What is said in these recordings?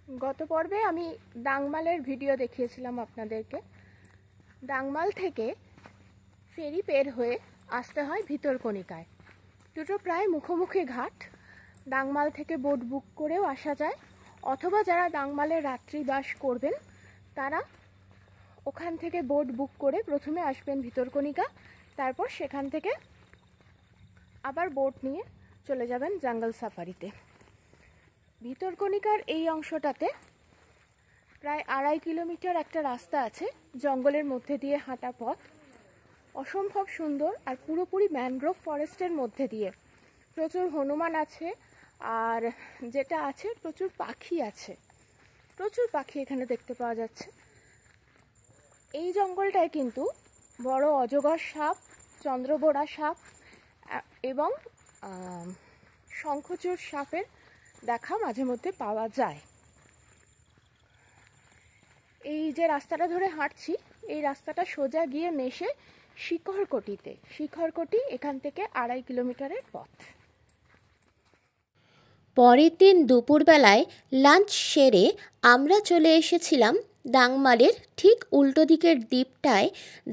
গত পর্বে আমি ডাংমালের ভিডিও দেখিয়েছিলাম আপনাদেরকে। ডাংমাল থেকে ফেরি পের হয়ে আসতে হয় ভিতরকণিকায়। দুটো প্রায় মুখোমুখি ঘাট। ডাংমাল থেকে বোট বুক করেও আসা যায়, অথবা যারা ডাংমালে রাত্রিবাস করবেন তারা ওখান থেকে বোট বুক করে প্রথমে আসবেন ভিতরকণিকা, তারপর সেখান থেকে আবার বোট নিয়ে চলে যাবেন জঙ্গল সাফারিতে। ভিতরকণিকার এই অংশটাতে প্রায় 2.5 কিলোমিটার একটা রাস্তা আছে, জঙ্গলের মধ্যে দিয়ে হাঁটা পথ, অসম্ভব সুন্দর আর পুরোপুরি ম্যানগ্রোভ ফরেস্টের মধ্যে দিয়ে। প্রচুর হনুমান আছে, আর যেটা আছে প্রচুর পাখি আছে, প্রচুর পাখি এখানে দেখতে পাওয়া যাচ্ছে। এই জঙ্গলটায় কিন্তু বড় অজগর সাপ, চন্দ্রবোড়া সাপ এবং শঙ্খচূড় সাপের দেখা মাঝে মধ্যে পাওয়া যায়। এই যে রাস্তাটা ধরে হাঁটছি, এই রাস্তাটা সোজা গিয়ে মেশে শিখরকটিতে। শিখরকটি এখান থেকে 2.5 কিলোমিটারের পথ। পরের দিন দুপুরবেলায় লাঞ্চ সেরে আমরা চলে এসেছিলাম ডাংমালের ঠিক উল্টো দিকের দ্বীপটায়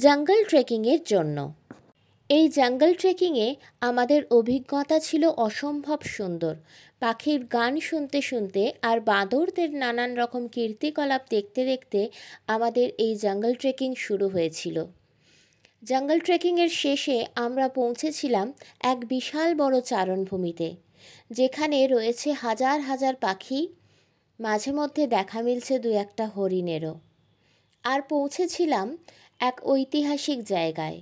জঙ্গল ট্রেকিংয়ের জন্য। এই জঙ্গল ট্রেকিংয়ে আমাদের অভিজ্ঞতা ছিল অসম্ভব সুন্দর। পাখির গান শুনতে শুনতে আর বাঁদরদের নানান রকম কীর্তিকলাপ দেখতে দেখতে আমাদের এই জঙ্গল ট্রেকিং শুরু হয়েছিল। জঙ্গল ট্রেকিংয়ের শেষে আমরা পৌঁছেছিলাম এক বিশাল বড় চারণভূমিতে, যেখানে রয়েছে হাজার হাজার পাখি, মাঝে মধ্যে দেখা মিলছে 2-1টা হরিণেরও। আর পৌঁছেছিলাম এক ঐতিহাসিক জায়গায়।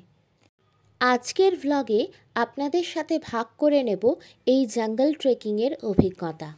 আজকের ভ্লগে আপনাদের সাথে ভাগ করে নেব এই জঙ্গল ট্রেকিংয়ের অভিজ্ঞতা।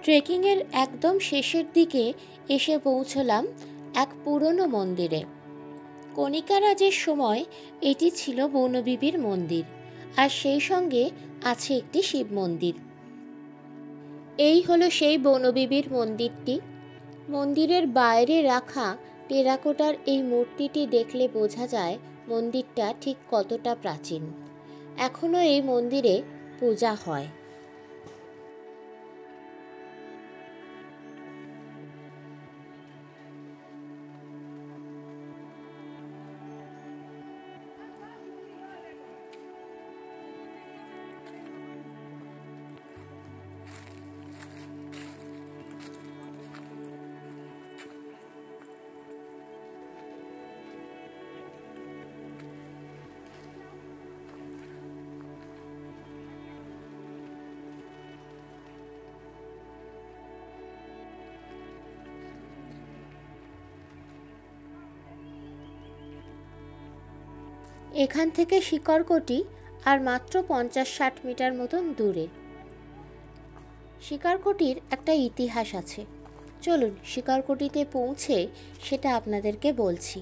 ট্রেকিংয়ের একদম শেষের দিকে এসে পৌঁছলাম এক পুরনো মন্দিরে। কণিকারাজের সময় এটি ছিল বনবিবির মন্দির, আর সেই সঙ্গে আছে একটি শিব মন্দির। এই হলো সেই বনবিবির মন্দিরটি। মন্দিরের বাইরে রাখা টেরাকোটার এই মূর্তিটি দেখলে বোঝা যায় মন্দিরটা ঠিক কতটা প্রাচীন। এখনও এই মন্দিরে পূজা হয়। এখান থেকে শিকরকটি আর মাত্র 50-60 মিটার মতন দূরে। শিকরকটির একটা ইতিহাস আছে, চলুন শিকরকটিতে পৌঁছে সেটা আপনাদেরকে বলছি।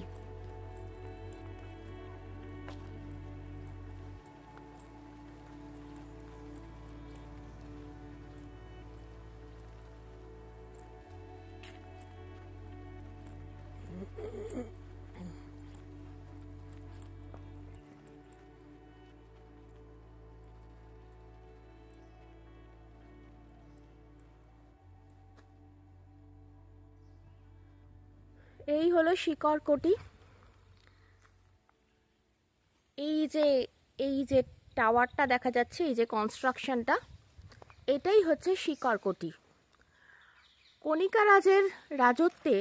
এই হলো শিকড়কটি। এই যে টাওয়ারটা দেখা যাচ্ছে, এই যে কনস্ট্রাকশনটা, এটাই হচ্ছে শিকড়কটি। কণিকারাজের রাজত্বে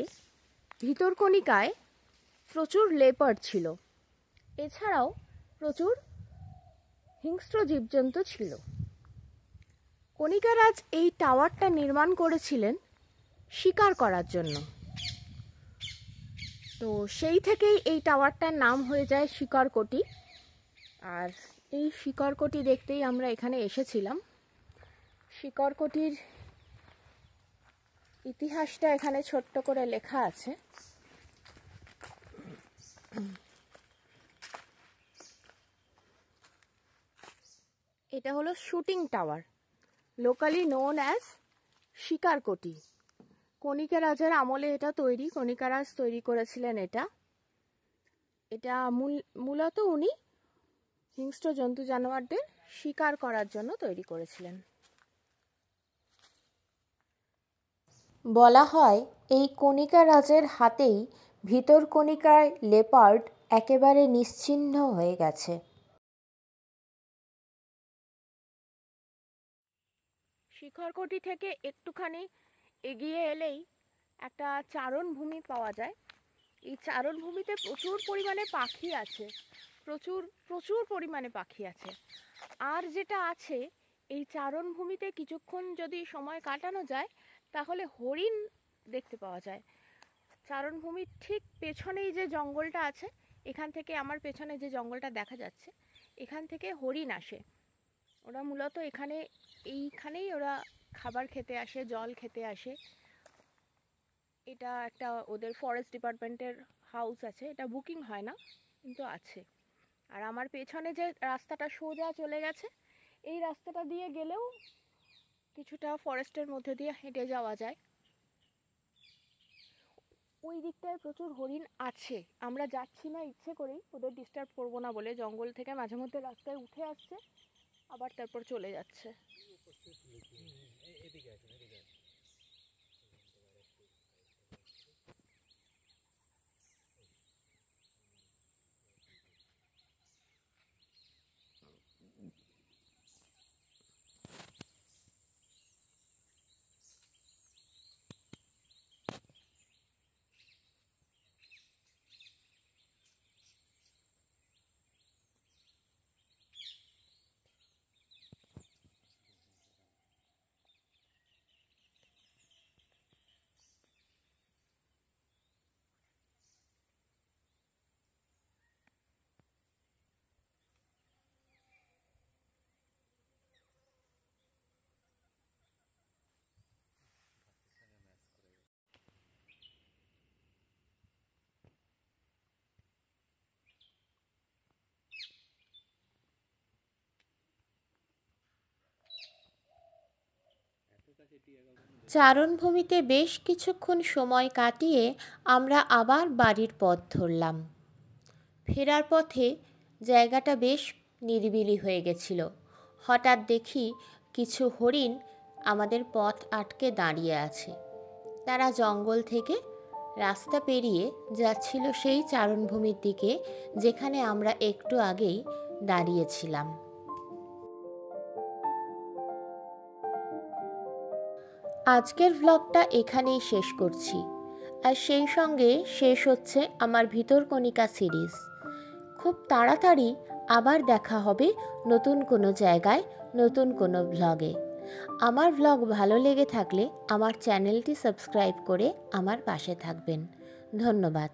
ভিতরকণিকায় প্রচুর লেপার্ড ছিল, এছাড়াও প্রচুর হিংস্র জীবজন্তু ছিল। কণিকারাজ এই টাওয়ারটা নির্মাণ করেছিলেন শিকার করার জন্য। তো সেই থেকেই এই টাওয়ারটার নাম হয়ে যায় শিকড়কটি। আর এই শিকড়কটি দেখতেই আমরা এখানে এসেছিলাম। শিকড়কটির ইতিহাসটা এখানে ছোট্ট করে লেখা আছে। এটা হলো shooting tower, locally known as শিকড়কটি। কণিকারাজের আমলে এটা তৈরি, কণিকারাজ তৈরি করেছিলেন এটা। এটা মূলত উনি হিংস্র জন্তু জানোয়ারদের শিকার করার জন্য তৈরি করেছিলেন। বলা হয় এই কণিকারাজের হাতেই ভিতরকণিকার লেপার্ড একেবারে নিশ্চিহ্ন হয়ে গেছে। শিকড়কটি থেকে একটুখানি এগিয়ে এলেই একটা চারণভূমি পাওয়া যায়। এই চারণভূমিতে প্রচুর পরিমাণে পাখি আছে, প্রচুর পরিমাণে পাখি আছে। আর যেটা আছে, এই চারণভূমিতে কিছুক্ষণ যদি সময় কাটানো যায় তাহলে হরিণ দেখতে পাওয়া যায়। চারণভূমির ঠিক পেছনেই যে জঙ্গলটা আছে, এখান থেকে আমার পেছনে যে জঙ্গলটা দেখা যাচ্ছে, এখান থেকে হরিণ আসে। ওরা মূলত এইখানেই ওরা খাবার খেতে আসে, জল খেতে আসে। এটা একটা ওদের ফরেস্ট ডিপার্টমেন্টের হাউস আছে, এটা বুকিং হয় না কিন্তু আছে। আর আমার পেছনে যে রাস্তাটা সোজা চলে গেছে, এই রাস্তাটা দিয়ে গেলেও কিছুটা ফরেস্টের মধ্যে দিয়ে হেঁটে যাওয়া যায়। ওই দিকটায় প্রচুর হরিণ আছে। আমরা যাচ্ছি না ইচ্ছে করেই, ওদের ডিস্টার্ব করবো না বলে। জঙ্গল থেকে মাঝে মধ্যে রাস্তায় উঠে আসছে, আবার তারপর চলে যাচ্ছে। চারণভূমিতে বেশ কিছুক্ষণ সময় কাটিয়ে আমরা আবার বাড়ির পথ ধরলাম। ফেরার পথে জায়গাটা বেশ নিরিবিলি হয়ে গেছিল। হঠাৎ দেখি কিছু হরিণ আমাদের পথ আটকে দাঁড়িয়ে আছে। তারা জঙ্গল থেকে রাস্তা পেরিয়ে যাচ্ছিল সেই চারণভূমির দিকে, যেখানে আমরা একটু আগেই দাঁড়িয়েছিলাম। আজকের ভ্লগটা এখানেই শেষ করছি, আর সেই সঙ্গে শেষ হচ্ছে আমার ভিতরকণিকা সিরিজ। খুব তাড়াতাড়ি আবার দেখা হবে নতুন কোনো জায়গায়, নতুন কোনো ভ্লগে। আমার ভ্লগ ভালো লেগে থাকলে আমার চ্যানেলটি সাবস্ক্রাইব করে আমার পাশে থাকবেন। ধন্যবাদ।